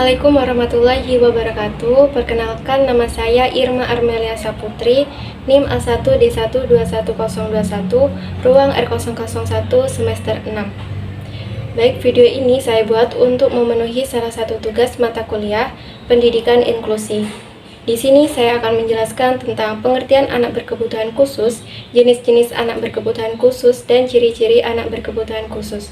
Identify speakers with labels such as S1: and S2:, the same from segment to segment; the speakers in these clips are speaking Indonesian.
S1: Assalamualaikum warahmatullahi wabarakatuh. Perkenalkan, nama saya Irma Armelia Saputri, NIM A1D1210021, ruang R001 semester 6. Baik, video ini saya buat untuk memenuhi salah satu tugas mata kuliah Pendidikan Inklusi. Di sini saya akan menjelaskan tentang pengertian anak berkebutuhan khusus, jenis-jenis anak berkebutuhan khusus, dan ciri-ciri anak berkebutuhan khusus.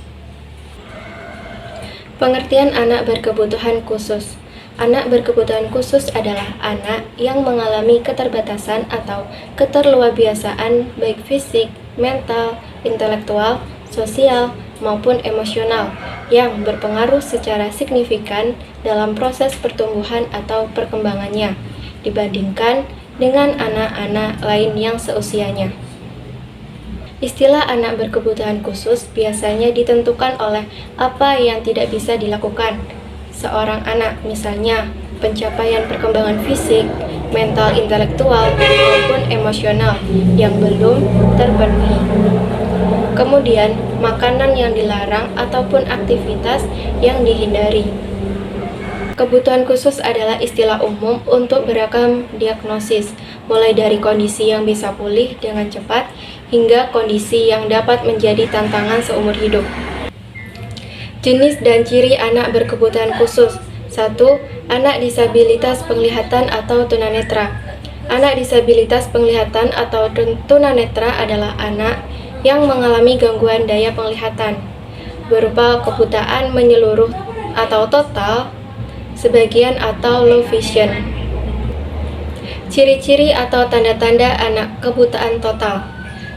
S1: Pengertian anak berkebutuhan khusus. Anak berkebutuhan khusus adalah anak yang mengalami keterbatasan atau keterluarbiasaan baik fisik, mental, intelektual, sosial, maupun emosional yang berpengaruh secara signifikan dalam proses pertumbuhan atau perkembangannya dibandingkan dengan anak-anak lain yang seusianya. Istilah anak berkebutuhan khusus biasanya ditentukan oleh apa yang tidak bisa dilakukan seorang anak, misalnya pencapaian perkembangan fisik, mental, intelektual, maupun emosional yang belum terpenuhi. Kemudian, makanan yang dilarang ataupun aktivitas yang dihindari. Kebutuhan khusus adalah istilah umum untuk beragam diagnosis, mulai dari kondisi yang bisa pulih dengan cepat hingga kondisi yang dapat menjadi tantangan seumur hidup. Jenis dan ciri anak berkebutuhan khusus. 1. Anak disabilitas penglihatan atau tunanetra. Anak disabilitas penglihatan atau tunanetra adalah anak yang mengalami gangguan daya penglihatan berupa kebutaan menyeluruh atau total, sebagian atau low vision. Ciri-ciri atau tanda-tanda anak kebutaan total.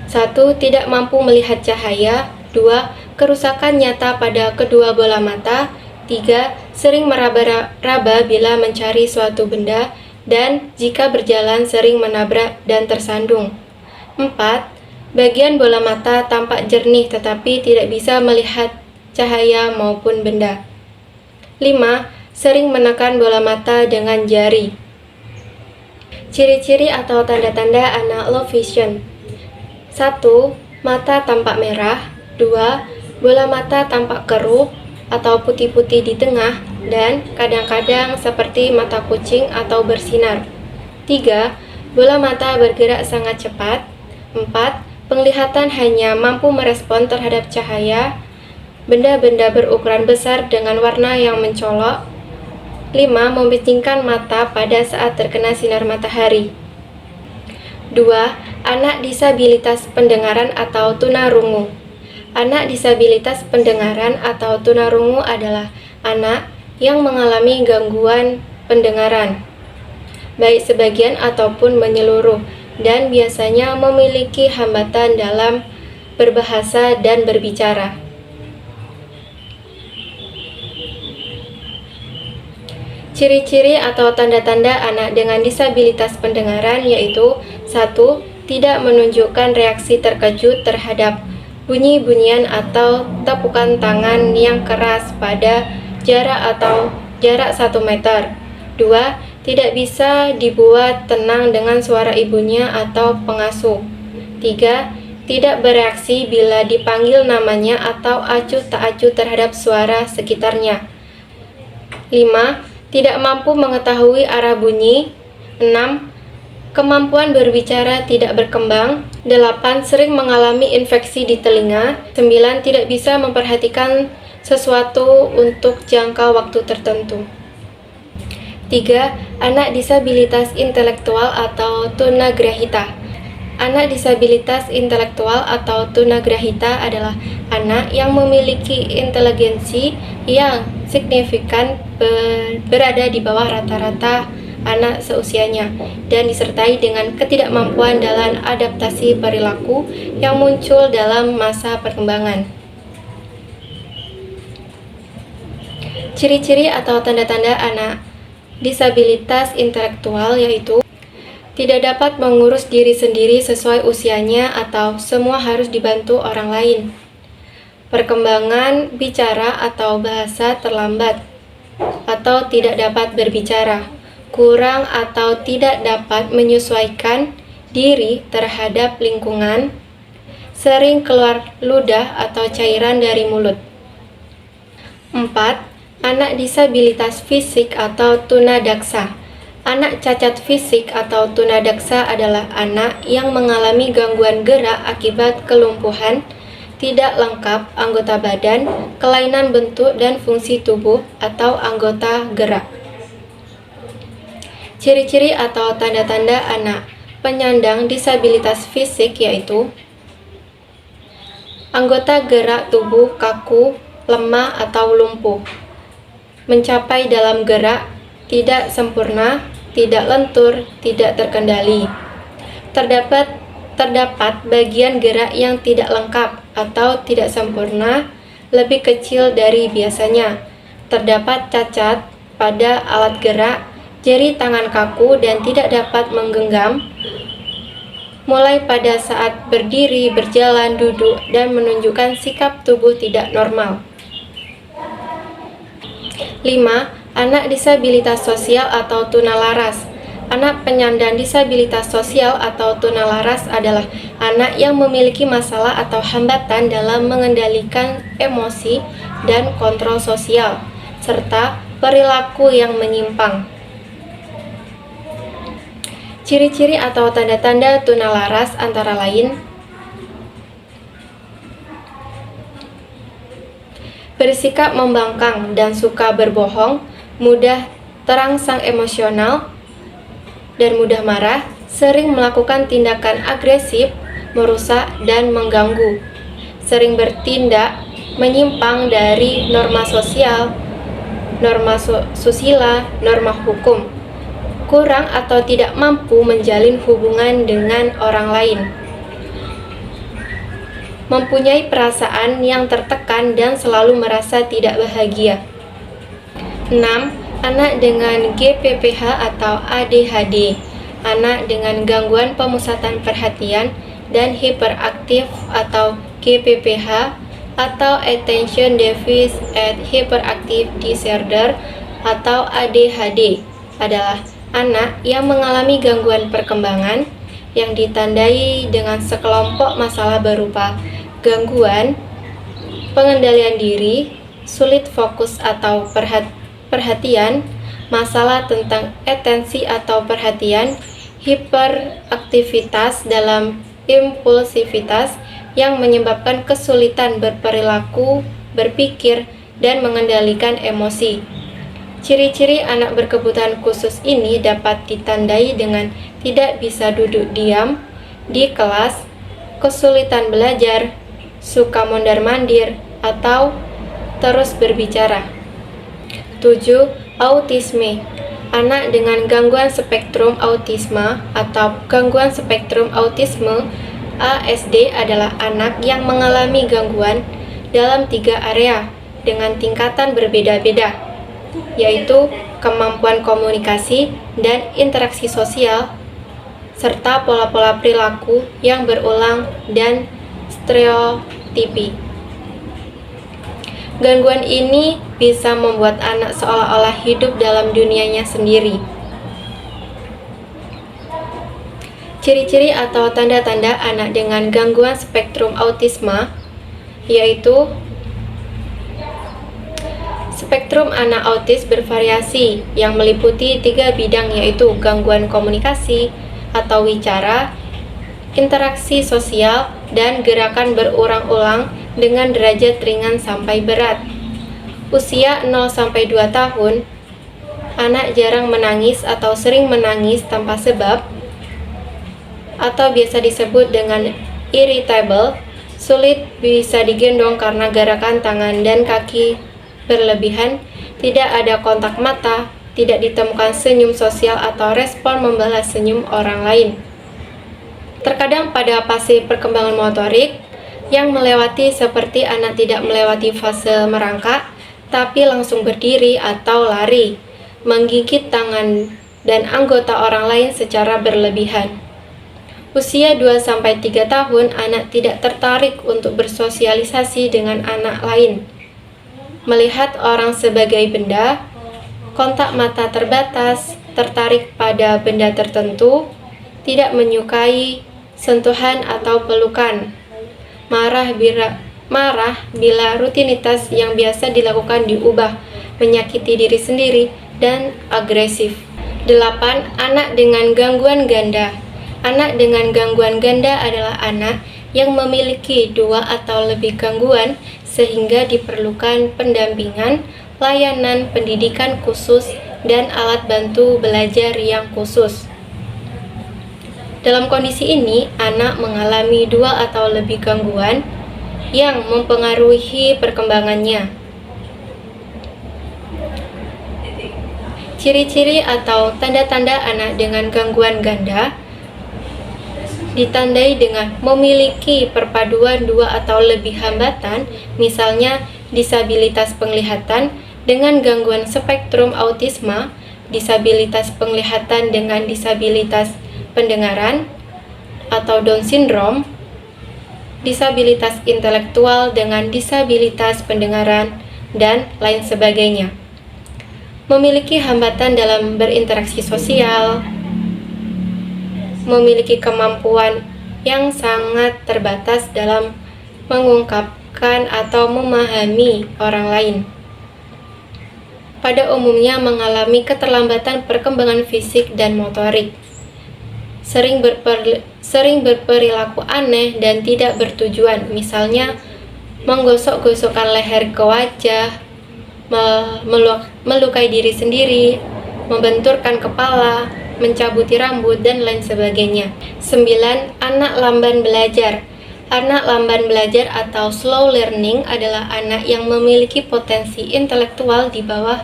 S1: 1. Tidak mampu melihat cahaya. 2. Kerusakan nyata pada kedua bola mata. 3. Sering meraba-raba bila mencari suatu benda, dan jika berjalan sering menabrak dan tersandung. 4. Bagian bola mata tampak jernih tetapi tidak bisa melihat cahaya maupun benda. 5. Sering menekan bola mata dengan jari. Ciri-ciri atau tanda-tanda anak low vision. 1. Mata tampak merah. 2. Bola mata tampak keruh atau putih-putih di tengah dan kadang-kadang seperti mata kucing atau bersinar. 3. Bola mata bergerak sangat cepat. 4. Penglihatan hanya mampu merespon terhadap cahaya, benda-benda berukuran besar dengan warna yang mencolok. 5. Membicingkan mata pada saat terkena sinar matahari. 2. Anak disabilitas pendengaran atau tunarungu. Anak disabilitas pendengaran atau tunarungu adalah anak yang mengalami gangguan pendengaran, baik sebagian ataupun menyeluruh, dan biasanya memiliki hambatan dalam berbahasa dan berbicara. Ciri-ciri atau tanda-tanda anak dengan disabilitas pendengaran yaitu 1. Tidak menunjukkan reaksi terkejut terhadap bunyi-bunyian atau tepukan tangan yang keras pada jarak 1 meter. 2. Tidak bisa dibuat tenang dengan suara ibunya atau pengasuh. 3. Tidak bereaksi bila dipanggil namanya atau acuh tak acuh terhadap suara sekitarnya. 5. Tidak mampu mengetahui arah bunyi. 6. Kemampuan berbicara tidak berkembang. 8. Sering mengalami infeksi di telinga. 9. Tidak bisa memperhatikan sesuatu untuk jangka waktu tertentu. 3. Anak disabilitas intelektual atau tunagrahita. Anak disabilitas intelektual atau tunagrahita adalah anak yang memiliki inteligensi yang signifikan berada di bawah rata-rata anak seusianya dan disertai dengan ketidakmampuan dalam adaptasi perilaku yang muncul dalam masa perkembangan. Ciri-ciri atau tanda-tanda anak disabilitas intelektual yaitu tidak dapat mengurus diri sendiri sesuai usianya atau semua harus dibantu orang lain. Perkembangan bicara atau bahasa terlambat atau tidak dapat berbicara. Kurang atau tidak dapat menyesuaikan diri terhadap lingkungan. Sering keluar ludah atau cairan dari mulut. 4. Anak disabilitas fisik atau tunadaksa. Anak cacat fisik atau tunadaksa adalah anak yang mengalami gangguan gerak akibat kelumpuhan, tidak lengkap anggota badan, kelainan bentuk dan fungsi tubuh, atau anggota gerak. Ciri-ciri atau tanda-tanda anak penyandang disabilitas fisik yaitu anggota gerak tubuh kaku, lemah atau lumpuh, mencapai dalam gerak, tidak sempurna, tidak lentur, tidak terkendali. Terdapat bagian gerak yang tidak lengkap atau tidak sempurna, lebih kecil dari biasanya. Terdapat cacat pada alat gerak, jari tangan kaku dan tidak dapat menggenggam, mulai pada saat berdiri, berjalan, duduk, dan menunjukkan sikap tubuh tidak normal. 5. Anak disabilitas sosial atau tunalaras. Anak penyandang disabilitas sosial atau tunalaras adalah anak yang memiliki masalah atau hambatan dalam mengendalikan emosi dan kontrol sosial, serta perilaku yang menyimpang. Ciri-ciri atau tanda-tanda tunalaras antara lain bersikap membangkang dan suka berbohong, mudah terangsang emosional dan mudah marah, sering melakukan tindakan agresif, merusak dan mengganggu, sering bertindak menyimpang dari norma sosial, norma susila, norma hukum, kurang atau tidak mampu menjalin hubungan dengan orang lain, mempunyai perasaan yang tertekan dan selalu merasa tidak bahagia. 6. Anak dengan GPPH atau ADHD. Anak dengan gangguan pemusatan perhatian dan hiperaktif atau GPPH atau Attention Deficit and Hyperactive Disorder atau ADHD adalah anak yang mengalami gangguan perkembangan yang ditandai dengan sekelompok masalah berupa gangguan pengendalian diri, sulit fokus atau perhatian, masalah tentang atensi atau perhatian, hiperaktivitas dalam impulsivitas yang menyebabkan kesulitan berperilaku, berpikir, dan mengendalikan emosi. Ciri-ciri anak berkebutuhan khusus ini dapat ditandai dengan tidak bisa duduk diam di kelas, kesulitan belajar, suka mondar-mandir, atau terus berbicara. 7. Autisme. Anak dengan gangguan spektrum autisme atau gangguan spektrum autisme ASD adalah anak yang mengalami gangguan dalam 3 area dengan tingkatan berbeda-beda, yaitu kemampuan komunikasi dan interaksi sosial, serta pola-pola perilaku yang berulang dan stereotipi. Gangguan ini bisa membuat anak seolah-olah hidup dalam dunianya sendiri. Ciri-ciri atau tanda-tanda anak dengan gangguan spektrum autisme yaitu spektrum anak autis bervariasi yang meliputi 3 bidang yaitu gangguan komunikasi atau wicara, interaksi sosial, dan gerakan berulang-ulang dengan derajat ringan sampai berat. Usia 0-2 tahun, anak jarang menangis atau sering menangis tanpa sebab, atau biasa disebut dengan irritable, sulit bisa digendong karena gerakan tangan dan kaki berlebihan, tidak ada kontak mata, tidak ditemukan senyum sosial atau respon membalas senyum orang lain. Terkadang pada fase perkembangan motorik yang melewati seperti anak tidak melewati fase merangkak, tapi langsung berdiri atau lari, menggigit tangan dan anggota orang lain secara berlebihan. Usia 2-3 tahun, anak tidak tertarik untuk bersosialisasi dengan anak lain. Melihat orang sebagai benda, kontak mata terbatas, tertarik pada benda tertentu, tidak menyukai sentuhan atau pelukan, marah bila rutinitas yang biasa dilakukan diubah menyakiti diri sendiri, dan agresif. 8. Anak dengan gangguan ganda. Anak dengan gangguan ganda adalah anak yang memiliki 2 atau lebih gangguan sehingga diperlukan pendampingan, layanan pendidikan khusus, dan alat bantu belajar yang khusus. Dalam kondisi ini, anak mengalami 2 atau lebih gangguan yang mempengaruhi perkembangannya. Ciri-ciri atau tanda-tanda anak dengan gangguan ganda ditandai dengan memiliki perpaduan 2 atau lebih hambatan, misalnya disabilitas penglihatan dengan gangguan spektrum autisme, disabilitas penglihatan dengan disabilitas pendengaran atau Down syndrome, disabilitas intelektual dengan disabilitas pendengaran, dan lain sebagainya. Memiliki hambatan dalam berinteraksi sosial, memiliki kemampuan yang sangat terbatas dalam mengungkapkan atau memahami orang lain. Pada umumnya mengalami keterlambatan perkembangan fisik dan motorik. Sering berperilaku aneh dan tidak bertujuan, misalnya menggosok-gosokkan leher ke wajah, melukai diri sendiri, membenturkan kepala, mencabuti rambut, dan lain sebagainya. 9. Anak lamban belajar. Anak lamban belajar atau slow learning adalah anak yang memiliki potensi intelektual di bawah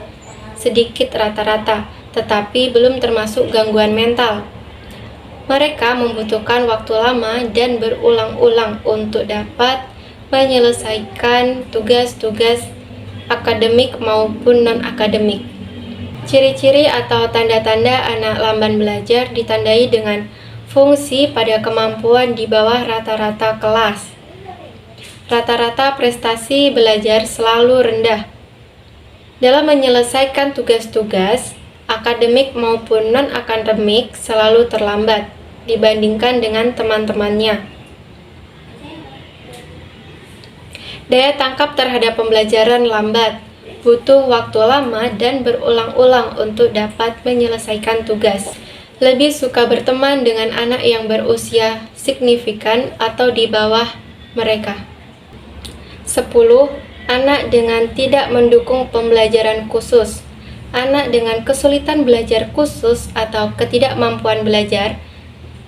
S1: sedikit rata-rata, tetapi belum termasuk gangguan mental. Mereka membutuhkan waktu lama dan berulang-ulang untuk dapat menyelesaikan tugas-tugas akademik maupun non-akademik. Ciri-ciri atau tanda-tanda anak lamban belajar ditandai dengan fungsi pada kemampuan di bawah rata-rata kelas. Rata-rata prestasi belajar selalu rendah. Dalam menyelesaikan tugas-tugas akademik maupun non-akademik selalu terlambat dibandingkan dengan teman-temannya. Daya tangkap terhadap pembelajaran lambat, butuh waktu lama dan berulang-ulang untuk dapat menyelesaikan tugas. Lebih suka berteman dengan anak yang berusia signifikan atau di bawah mereka. 10. Anak dengan tidak mendukung pembelajaran khusus. Anak dengan kesulitan belajar khusus atau ketidakmampuan belajar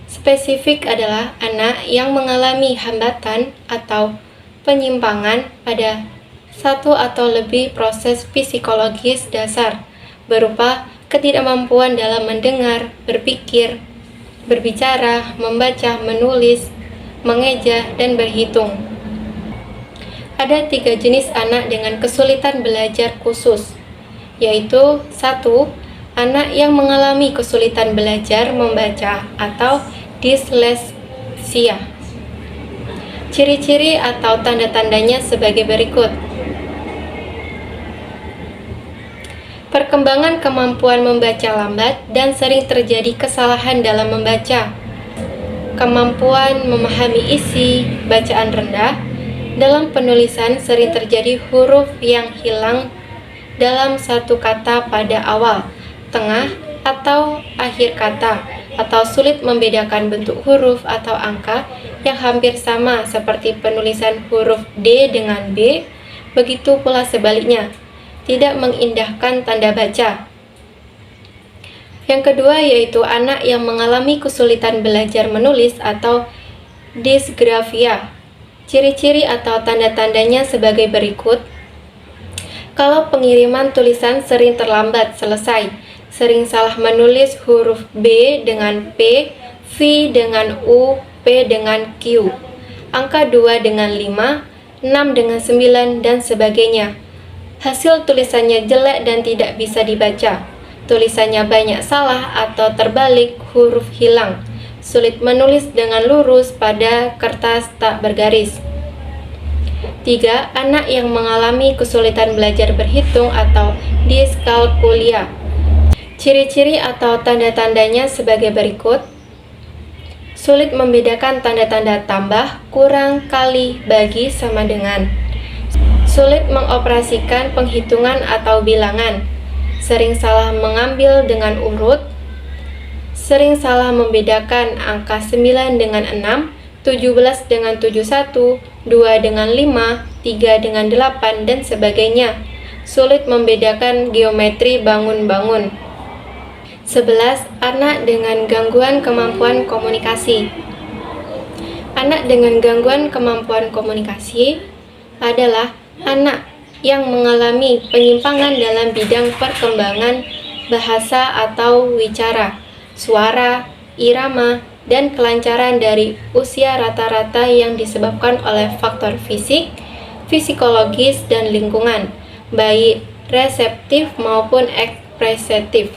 S1: spesifik adalah anak yang mengalami hambatan atau penyimpangan pada satu atau lebih proses psikologis dasar, berupa ketidakmampuan dalam mendengar, berpikir, berbicara, membaca, menulis, mengeja, dan berhitung. Ada 3 jenis anak dengan kesulitan belajar khusus, yaitu 1. Anak yang mengalami kesulitan belajar membaca atau disleksia. Ciri-ciri atau tanda-tandanya sebagai berikut. Perkembangan kemampuan membaca lambat dan sering terjadi kesalahan dalam membaca. Kemampuan memahami isi bacaan rendah. Dalam penulisan sering terjadi huruf yang hilang dalam satu kata pada awal, tengah, atau akhir kata, atau sulit membedakan bentuk huruf atau angka yang hampir sama seperti penulisan huruf D dengan B, begitu pula sebaliknya, tidak mengindahkan tanda baca. Yang kedua yaitu anak yang mengalami kesulitan belajar menulis atau disgrafia. Ciri-ciri atau tanda-tandanya sebagai berikut. Kalau pengiriman tulisan sering terlambat selesai, sering salah menulis huruf B dengan P, V dengan U, P dengan Q, angka 2 dengan 5, 6 dengan 9, dan sebagainya. Hasil tulisannya jelek dan tidak bisa dibaca. Tulisannya banyak salah atau terbalik, huruf hilang. Sulit menulis dengan lurus pada kertas tak bergaris. 3. Anak yang mengalami kesulitan belajar berhitung atau diskalkulia. Ciri-ciri atau tanda-tandanya sebagai berikut. Sulit membedakan tanda-tanda tambah, kurang, kali, bagi, sama dengan. sulit mengoperasikan penghitungan atau bilangan, sering salah mengambil dengan urut, sering salah membedakan angka 9 dengan 6, 17 dengan 71, 2 dengan 5, 3 dengan 8, dan sebagainya. Sulit membedakan geometri bangun-bangun. 11. Anak dengan gangguan kemampuan komunikasi. Anak dengan gangguan kemampuan komunikasi adalah anak yang mengalami penyimpangan dalam bidang perkembangan bahasa atau wicara, suara, irama, dan kelancaran dari usia rata-rata yang disebabkan oleh faktor fisik, psikologis, dan lingkungan, baik reseptif maupun ekspresif.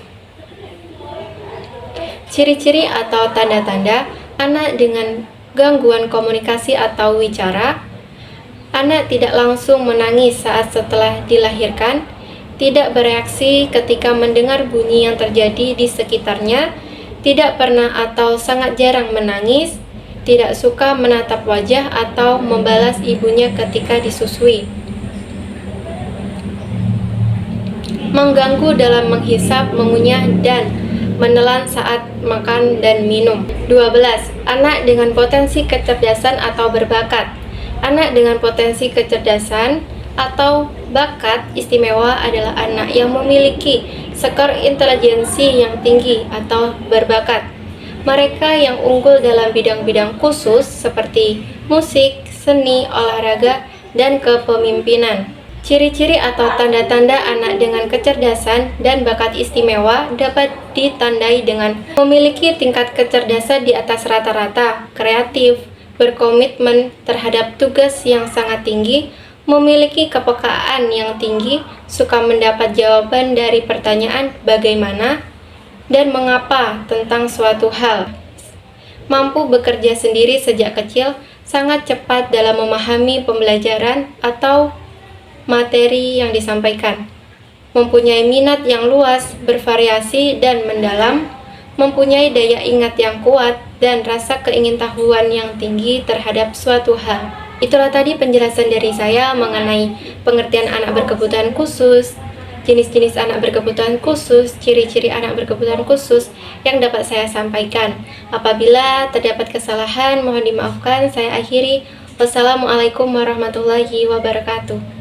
S1: Ciri-ciri atau tanda-tanda anak dengan gangguan komunikasi atau wicara: anak tidak langsung menangis saat setelah dilahirkan, tidak bereaksi ketika mendengar bunyi yang terjadi di sekitarnya, tidak pernah atau sangat jarang menangis, tidak suka menatap wajah atau membalas ibunya ketika disusui. Mengganggu dalam menghisap, mengunyah, dan menelan saat makan dan minum. 12. Anak dengan potensi kecerdasan atau berbakat. Anak dengan potensi kecerdasan atau bakat istimewa adalah anak yang memiliki skor intelijensi yang tinggi atau berbakat. Mereka yang unggul dalam bidang-bidang khusus seperti musik, seni, olahraga, dan kepemimpinan. Ciri-ciri atau tanda-tanda anak dengan kecerdasan dan bakat istimewa dapat ditandai dengan memiliki tingkat kecerdasan di atas rata-rata, kreatif, berkomitmen terhadap tugas yang sangat tinggi, memiliki kepekaan yang tinggi, suka mendapat jawaban dari pertanyaan bagaimana dan mengapa tentang suatu hal, mampu bekerja sendiri sejak kecil, sangat cepat dalam memahami pembelajaran atau materi yang disampaikan, mempunyai minat yang luas, bervariasi dan mendalam, mempunyai daya ingat yang kuat, dan rasa keingintahuan yang tinggi terhadap suatu hal. Itulah tadi penjelasan dari saya mengenai pengertian anak berkebutuhan khusus, jenis-jenis anak berkebutuhan khusus, ciri-ciri anak berkebutuhan khusus yang dapat saya sampaikan. Apabila terdapat kesalahan, mohon dimaafkan. Saya akhiri. Wassalamualaikum warahmatullahi wabarakatuh.